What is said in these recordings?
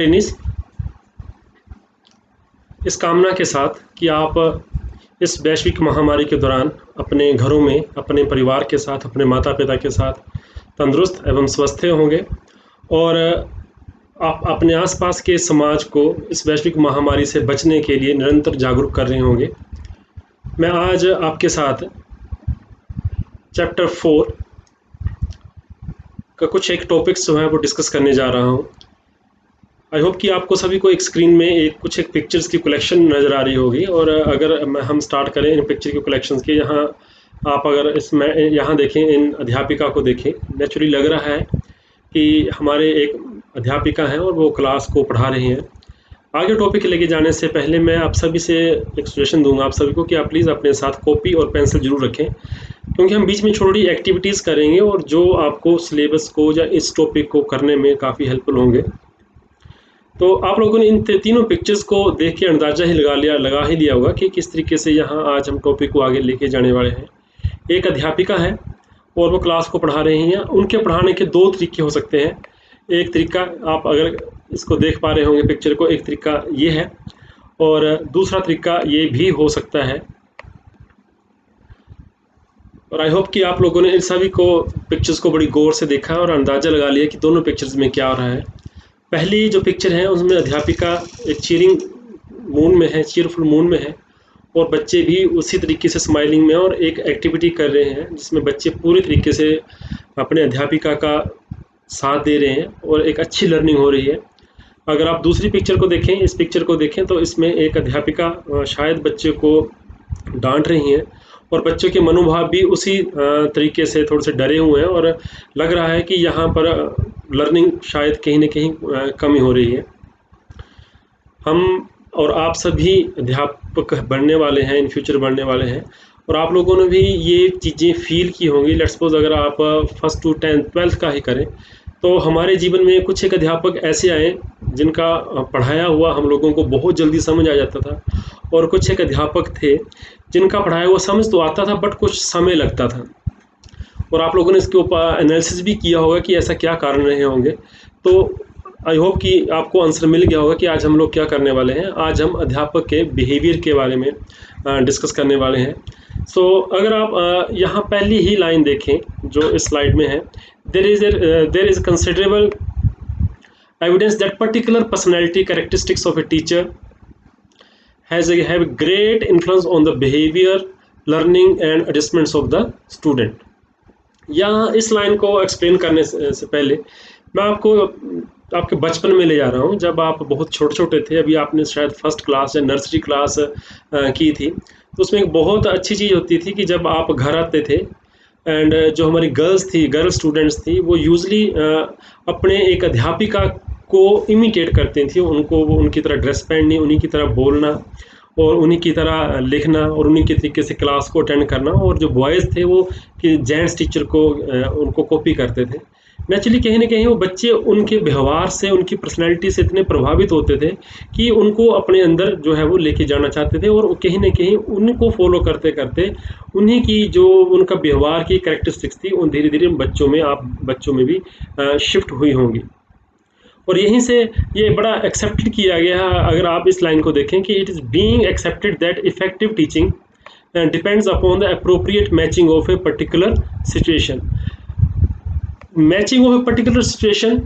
Tennis इस कामना के साथ कि आप इस वैश्विक महामारी के दौरान अपने घरों में अपने परिवार के साथ अपने माता पिता के साथ तंदुरुस्त एवं स्वस्थ होंगे और आप अपने आसपास के समाज को इस वैश्विक महामारी से बचने के लिए निरंतर जागरूक कर रहे होंगे। मैं आज आपके साथ चैप्टर 4 का कुछ एक टॉपिक्स जो है वो डिस्कस करने जा रहा हूँ। आई होप कि आपको सभी को एक स्क्रीन में एक पिक्चर्स की कलेक्शन नज़र आ रही होगी और अगर हम स्टार्ट करें इन पिक्चर की कलेक्शंस के, यहाँ आप अगर इसमें यहाँ देखें, इन अध्यापिका को देखें, नेचुरली लग रहा है कि हमारे एक अध्यापिका हैं और वो क्लास को पढ़ा रही हैं। आगे टॉपिक लेके जाने से पहले मैं आप सभी से एक सजेशन दूंगा आप सभी को कि आप प्लीज़ अपने साथ कॉपी और पेंसिल जरूर रखें, क्योंकि हम बीच में छोटी एक्टिविटीज़ करेंगे और जो आपको सिलेबस को या इस टॉपिक को करने में काफ़ी हेल्पफुल होंगे। तो आप लोगों ने इन तीनों पिक्चर्स को देख के अंदाज़ा ही लगा ही लिया होगा कि किस तरीके से यहाँ आज हम टॉपिक को आगे लेके जाने वाले हैं। एक अध्यापिका है और वो क्लास को पढ़ा रही हैं। उनके पढ़ाने के दो तरीके हो सकते हैं। एक तरीका, आप अगर इसको देख पा रहे होंगे पिक्चर को, एक तरीका ये है और दूसरा तरीका ये भी हो सकता है। और आई होप कि आप लोगों ने इन सभी को पिक्चर्स को बड़ी गौर से देखा और अंदाज़ा लगा लिया कि दोनों पिक्चर्स में क्या हो रहा है। पहली जो पिक्चर है उसमें अध्यापिका एक चीयरफुल मूड में है और बच्चे भी उसी तरीके से स्माइलिंग में और एक एक्टिविटी कर रहे हैं जिसमें बच्चे पूरी तरीके से अपने अध्यापिका का साथ दे रहे हैं और एक अच्छी लर्निंग हो रही है। अगर आप दूसरी पिक्चर को देखें, इस पिक्चर को देखें, तो इसमें एक अध्यापिका शायद बच्चे को डांट रही हैं और बच्चों के मनोभाव भी उसी तरीके से थोड़े से डरे हुए हैं और लग रहा है कि यहाँ पर लर्निंग शायद कहीं ना कहीं कमी हो रही है। हम और आप सभी अध्यापक बनने वाले हैं, इन फ्यूचर बनने वाले हैं और आप लोगों ने भी ये चीज़ें फील की होंगी। लेट्स सपोज अगर आप 1st to 10th 12th का ही करें तो हमारे जीवन में कुछ एक अध्यापक ऐसे आए जिनका पढ़ाया हुआ हम लोगों को बहुत जल्दी समझ आ जाता था और कुछ एक अध्यापक थे जिनका पढ़ाया हुआ समझ तो आता था बट कुछ समय लगता था। और आप लोगों ने इसके ऊपर एनालिसिस भी किया होगा कि ऐसा क्या कारण रहे होंगे। तो आई होप कि आपको आंसर मिल गया होगा कि आज हम लोग क्या करने वाले हैं। आज हम अध्यापक के बिहेवियर के बारे में डिस्कस करने वाले हैं। सो अगर आप यहाँ पहली ही लाइन देखें जो इस स्लाइड में है, there is considerable evidence that particular personality characteristics of a teacher have great influence on the behavior, learning and adjustments of the student। यहाँ इस लाइन को एक्सप्लेन करने से पहले मैं आपको आपके बचपन में ले जा रहा हूँ, जब आप बहुत छोटे छोटे थे। अभी आपने शायद 1st क्लास या नर्सरी क्लास की थी, तो उसमें एक बहुत अच्छी चीज़ होती थी कि जब आप घर आते थे एंड जो हमारी गर्ल स्टूडेंट्स थी वो यूजली अपने एक अध्यापिका को इमिटेट करती थी। उनको वो उनकी तरह ड्रेस पहननी, उन्हीं की तरह बोलना और उन्हीं की तरह लिखना और उन्हीं के तरीके से क्लास को अटेंड करना। और जो बॉयज़ थे वो कि जेंट्स टीचर को उनको कॉपी करते थे। नेचुरली कहीं ना कहीं वो बच्चे उनके व्यवहार से, उनकी पर्सनैलिटी से इतने प्रभावित होते थे कि उनको अपने अंदर जो है वो लेके जाना चाहते थे और कहीं ना कहीं उनको फॉलो करते करते उन्हीं की जो उनका व्यवहार की कैरेक्टरिस्टिक्स थी उन धीरे धीरे बच्चों में भी शिफ्ट हुई होंगी। और यहीं से ये बड़ा एक्सेप्टेड किया गया। अगर आप इस लाइन को देखें कि it is being accepted that effective teaching depends upon the appropriate matching of a particular situation. Matching of a particular situation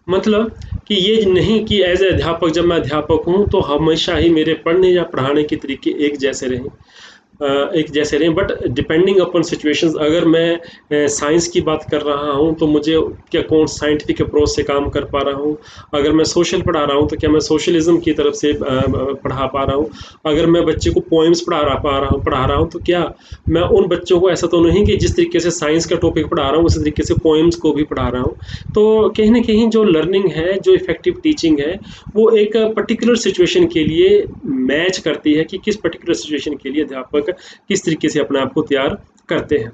मतलब कि ये नहीं कि एज ए अध्यापक, जब मैं अध्यापक हूँ तो हमेशा ही मेरे पढ़ने या पढ़ाने के तरीके एक जैसे रहें, बट डिपेंडिंग अपॉन सिचुएशंस। अगर मैं साइंस की बात कर रहा हूँ तो मुझे क्या कौन साइंटिफिक अप्रोच से काम कर पा रहा हूँ। अगर मैं सोशल पढ़ा रहा हूँ तो क्या मैं सोशलिज्म की तरफ से पढ़ा पा रहा हूँ। अगर मैं बच्चे को पोएम्स पढ़ा रहा हूँ तो क्या मैं उन बच्चों को, ऐसा तो नहीं कि जिस तरीके से साइंस का टॉपिक पढ़ा रहा हूँ उसी तरीके से पोएम्स को भी पढ़ा रहा हूँ। तो कहीं ना कहीं जो लर्निंग है, जो इफेक्टिव टीचिंग है, वो एक पर्टिकुलर सिचुएशन के लिए मैच करती है कि किस पर्टिकुलर सिचुएशन के लिए अध्यापक किस तरीके से अपने आप को तैयार करते हैं।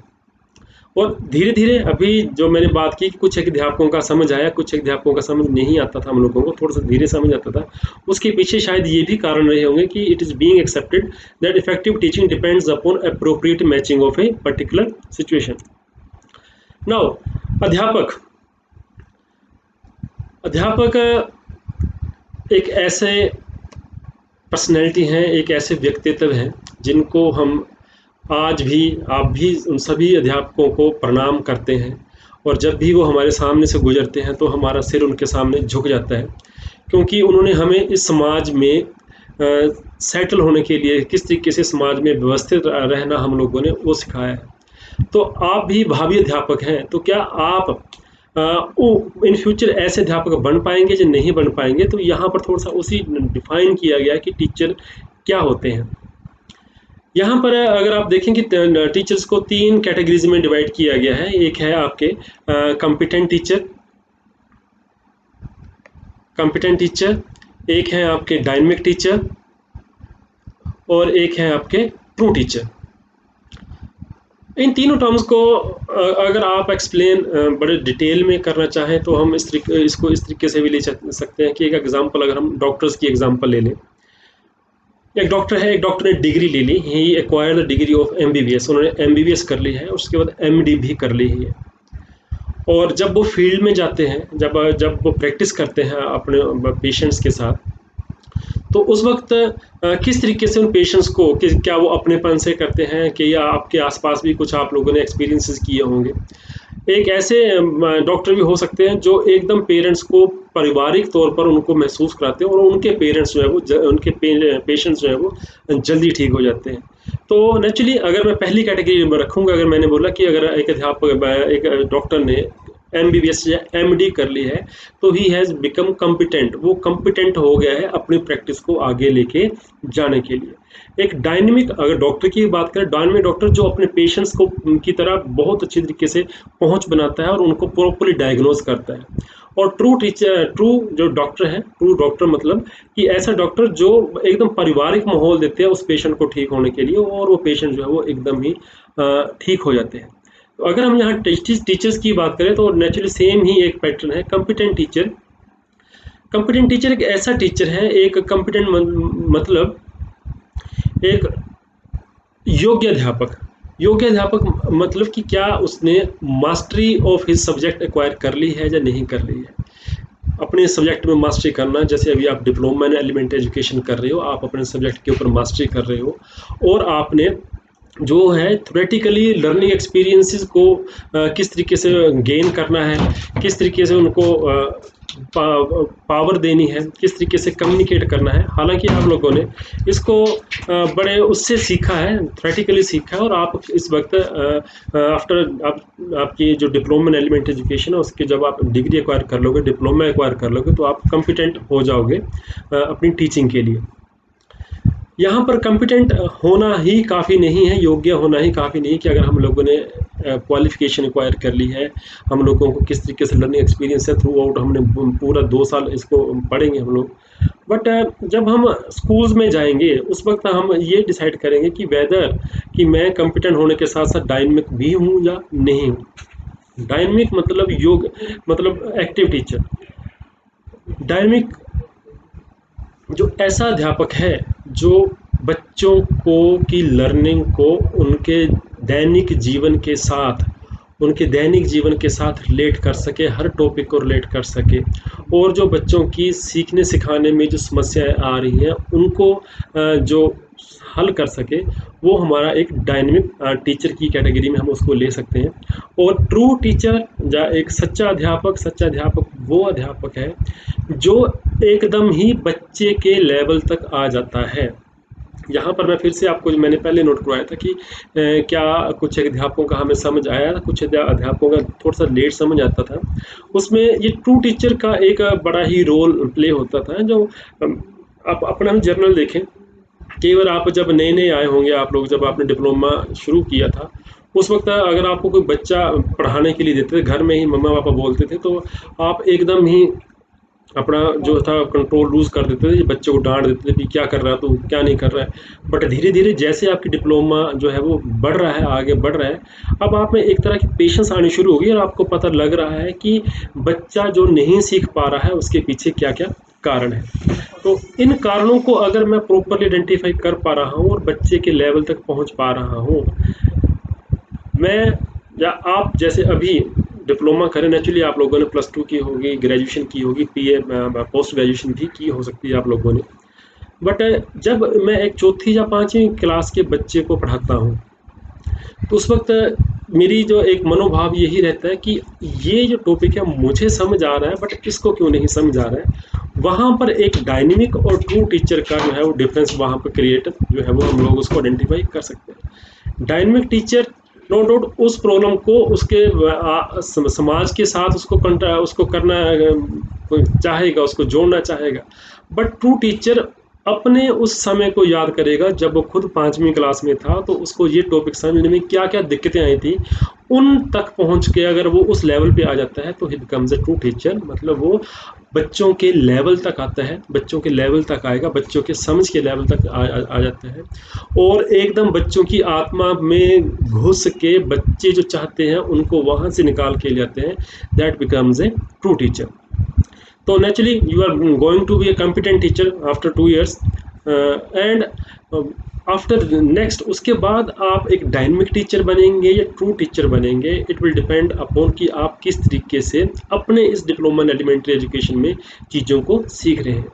और धीरे धीरे अभी जो मैंने बात की, कुछ अध्यापकों का समझ आया, कुछ अध्यापकों का समझ नहीं आता था, हम लोगों को थोड़ा सा धीरे समझ आता था। उसके पीछे शायद ये भी कारण रहे होंगे कि it is being accepted that effective teaching depends upon appropriate matching of a particular situation. Now अध्यापक एक ऐसे पर्सनैलिटी हैं, एक ऐसे व्यक्तित्व हैं जिनको हम आज भी, आप भी उन सभी अध्यापकों को प्रणाम करते हैं, और जब भी वो हमारे सामने से गुजरते हैं तो हमारा सिर उनके सामने झुक जाता है, क्योंकि उन्होंने हमें इस समाज में सेटल होने के लिए किस तरीके से समाज में व्यवस्थित रहना हम लोगों ने वो सिखाया है। तो आप भी भावी अध्यापक हैं, तो क्या आप इन फ्यूचर ऐसे अध्यापक बन पाएंगे जो नहीं बन पाएंगे? तो यहाँ पर थोड़ा सा उसी डिफाइन किया गया कि टीचर क्या होते हैं। यहाँ पर अगर आप देखें कि टीचर्स को 3 कैटेगरीज में डिवाइड किया गया है। एक है आपके कॉम्पिटेंट टीचर, एक है आपके डायनेमिक टीचर, और एक है आपके ट्रू टीचर। इन तीनों टर्म्स को अगर आप एक्सप्लेन बड़े डिटेल में करना चाहें तो हम इसको इस तरीके से भी ले सकते हैं कि एक एग्जांपल, अगर हम डॉक्टर्स की एग्जांपल ले लें। एक डॉक्टर है, एक डॉक्टर ने डिग्री ले ली, he acquired the degree of MBBS, उन्होंने एमबीबीएस कर ली है, उसके बाद एमडी भी कर ली है। और जब वो फील्ड में जाते हैं, जब वो प्रैक्टिस करते हैं अपने पेशेंट्स के साथ, तो उस वक्त किस तरीके से उन पेशेंट्स को क्या वो अपनेपन से करते हैं, कि या आपके आसपास भी कुछ आप लोगों ने एक्सपीरियंसेस किए होंगे। एक ऐसे डॉक्टर भी हो सकते हैं जो एकदम पेरेंट्स को पारिवारिक तौर पर उनको महसूस कराते हैं, और उनके पेरेंट्स जो है वो उनके पेशेंट्स जो है वो जल्दी ठीक हो जाते हैं। तो नेचुरली अगर मैं पहली कैटेगरी में रखूँगा, अगर मैंने बोला कि अगर एक अध्यापक, एक डॉक्टर ने एमबीबीएस या एमडी कर ली है, तो ही हैज़ बिकम कॉम्पिटेंट, वो कॉम्पिटेंट हो गया है अपनी प्रैक्टिस को आगे लेके जाने के लिए। एक डायनेमिक, अगर डॉक्टर की बात करें, डायनेमिक डॉक्टर जो अपने पेशेंट्स को की तरह बहुत अच्छी तरीके से पहुंच बनाता है और उनको प्रॉपरली डायग्नोज करता है। और ट्रू जो डॉक्टर है, ट्रू डॉक्टर मतलब कि ऐसा डॉक्टर जो एकदम पारिवारिक माहौल देते हैं उस पेशेंट को ठीक होने के लिए, और वो पेशेंट जो है वो एकदम ही ठीक हो जाते हैं। तो अगर हम यहाँ टीचर्स की बात करें तो नेचुरली सेम ही एक पैटर्न है। कंपिटेंट टीचर एक ऐसा टीचर है, एक कंपिटेंट मतलब एक योग्य अध्यापक मतलब कि क्या उसने mastery of his subject acquire कर ली है या नहीं कर ली है। अपने सब्जेक्ट में मास्टरी करना, जैसे अभी आप डिप्लोमा इन एलिमेंट्री एजुकेशन कर रहे हो, आप अपने सब्जेक्ट के ऊपर मास्टरी कर रहे हो, और आपने जो है थ्योरेटिकली लर्निंग एक्सपीरियंसेस को किस तरीके से गेन करना है, किस तरीके से उनको पावर देनी है, किस तरीके से कम्युनिकेट करना है। हालांकि आप लोगों ने इसको बड़े उससे सीखा है, थ्योरेटिकली सीखा है, और आप इस वक्त आफ्टर आपकी जो डिप्लोमा इन एलिमेंट्री एजुकेशन है उसके जब आप डिग्री एक्वायर कर लोगे, डिप्लोमा एक्वायर कर लोगे, तो आप कॉम्पिटेंट हो जाओगे अपनी टीचिंग के लिए। यहाँ पर कॉम्पिटेंट होना ही काफ़ी नहीं है, योग्य होना ही काफ़ी नहीं, कि अगर हम लोगों ने क्वालिफिकेशन एक्वायर कर ली है, हम लोगों को किस तरीके से लर्निंग एक्सपीरियंस है थ्रू आउट, हमने पूरा 2 साल इसको पढ़ेंगे हम लोग। बट जब हम स्कूल्स में जाएंगे उस वक्त हम ये डिसाइड करेंगे कि वेदर कि मैं कॉम्पिटेंट होने के साथ साथ डायनेमिक भी हूँ या नहीं हूँ। डायनेमिक मतलब एक्टिव टीचर। डायनेमिक जो ऐसा अध्यापक है जो बच्चों को की लर्निंग को दैनिक जीवन के साथ उनके दैनिक जीवन के साथ रिलेट कर सके, हर टॉपिक को रिलेट कर सके, और जो बच्चों की सीखने सिखाने में जो समस्याएं आ रही हैं उनको जो हल कर सके, वो हमारा एक डायनेमिक टीचर की कैटेगरी में हम उसको ले सकते हैं। और ट्रू टीचर या एक सच्चा अध्यापक वो अध्यापक है जो एकदम ही बच्चे के लेवल तक आ जाता है। यहाँ पर मैं फिर से आपको, मैंने पहले नोट करवाया था कि क्या कुछ अध्यापकों का हमें समझ आया, कुछ अध्यापकों का थोड़ा सा लेट समझ आता था। उसमें ये ट्रू टीचर का एक बड़ा ही रोल प्ले होता था। जो आप अपना जर्नल देखें, कई बार आप जब नए नए आए होंगे, आप लोग जब आपने डिप्लोमा शुरू किया था, उस वक्त अगर आपको कोई बच्चा पढ़ाने के लिए देते थे, घर में ही मम्मा पापा बोलते थे, तो आप एकदम ही अपना जो था कंट्रोल लूज कर देते थे, बच्चे को डांट देते थे कि क्या कर रहा है तू, क्या नहीं कर रहा है। बट धीरे धीरे जैसे आपकी डिप्लोमा जो है वो बढ़ रहा है, आगे बढ़ रहा है, अब आप में एक तरह की पेशेंस आनी शुरू होगी, और आपको पता लग रहा है कि बच्चा जो नहीं सीख पा रहा है उसके पीछे क्या क्या कारण है। तो इन कारणों को अगर मैं प्रॉपरली आइडेंटिफाई कर पा रहा हूँ और बच्चे के लेवल तक पहुँच पा रहा हूँ, मैं या आप जैसे अभी डिप्लोमा करें, नेचुरली आप लोगों ने +2 की होगी, ग्रेजुएशन की होगी, PA पोस्ट ग्रेजुएशन भी की हो सकती है आप लोगों ने। बट जब मैं एक चौथी या 5वीं क्लास के बच्चे को पढ़ाता हूँ, तो उस वक्त मेरी जो एक मनोभाव यही रहता है कि ये जो टॉपिक है मुझे समझ आ रहा है, बट इसको क्यों नहीं समझ आ रहा है। वहाँ पर एक डायनेमिक और ट्रू टीचर का जो है वो डिफरेंस वहाँ पर क्रिएट जो है वो हम लोग उसको आइडेंटिफाई कर सकते हैं। डायनेमिक टीचर नो डाउट उस प्रॉब्लम को उसके समाज के साथ उसको करना चाहेगा, उसको जोड़ना चाहेगा। बट ट्रू टीचर अपने उस समय को याद करेगा जब वो खुद 5वीं क्लास में था, तो उसको ये टॉपिक समझने में क्या क्या दिक्कतें आई थी, उन तक पहुंच के अगर वो उस लेवल पे आ जाता है तो ही बिकम्स अ ट्रू टीचर। मतलब वो बच्चों के लेवल तक आता है, बच्चों के लेवल तक आएगा, बच्चों के समझ के लेवल तक आ जाता है, और एकदम बच्चों की आत्मा में घुस के बच्चे जो चाहते हैं उनको वहाँ से निकाल के ले आते हैं। That becomes a true teacher. तो naturally you are going to be a competent teacher after 2 years, and after next उसके बाद आप एक डायनेमिक टीचर बनेंगे या ट्रू टीचर बनेंगे, इट विल डिपेंड अपॉन कि आप किस तरीके से अपने इस डिप्लोमा एलिमेंट्री एजुकेशन में चीज़ों को सीख रहे हैं।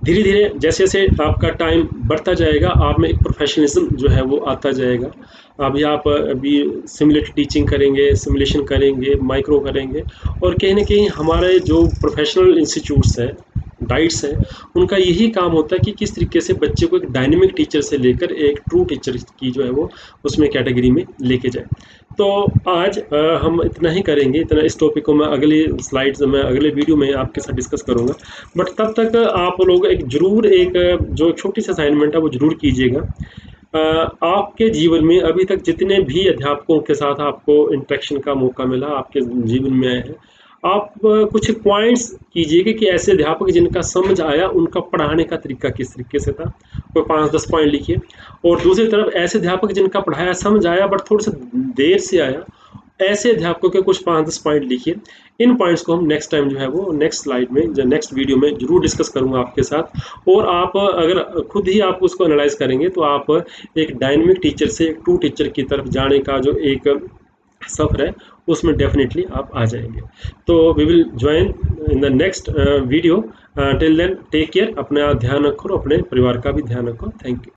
धीरे धीरे जैसे जैसे आपका टाइम बढ़ता जाएगा, आप में एक प्रोफेशनलिज्म जो है वो आता जाएगा। अभी सिमुलेटेड टीचिंग करेंगे, सिमुलेशन करेंगे, माइक्रो करेंगे, और कहीं ना कहीं हमारे जो प्रोफेशनल इंस्टीट्यूट्स हैं, डाइट्स हैं, उनका यही काम होता है कि किस तरीके से बच्चे को एक डायनेमिक टीचर से लेकर एक ट्रू टीचर की जो है वो उसमें कैटेगरी में लेके जाए। तो आज हम इतना ही करेंगे, इतना इस टॉपिक को मैं अगली स्लाइड्स में अगले वीडियो में आपके साथ डिस्कस करूँगा। बट तब तक आप लोग एक जो छोटी सी असाइनमेंट है वो ज़रूर कीजिएगा। आपके जीवन में अभी तक जितने भी अध्यापकों के साथ आपको इंटरेक्शन का मौका मिला, आपके जीवन में आए हैं, आप कुछ पॉइंट्स कीजिएगा कि ऐसे अध्यापक जिनका समझ आया उनका पढ़ाने का तरीका किस तरीके से था, कोई 5-10 पॉइंट लिखिए। और दूसरी तरफ ऐसे अध्यापक जिनका पढ़ाया समझ आया बट थोड़ा सा देर से आया, ऐसे अध्यापकों के कुछ 5-10 पॉइंट लिखिए। इन पॉइंट्स को हम नेक्स्ट टाइम जो है वो नेक्स्ट स्लाइड में जो नेक्स्ट वीडियो में जरूर डिस्कस करूंगा आपके साथ। और आप अगर खुद ही आप उसको एनालाइज करेंगे तो आप एक डायनेमिक टीचर से एक ट्रू टीचर की तरफ जाने का जो एक सफ़र है उसमें डेफिनेटली आप आ जाएंगे। तो we will join in the next video. Till then take care, अपना ध्यान रखो, अपने परिवार का भी ध्यान रखो। Thank you.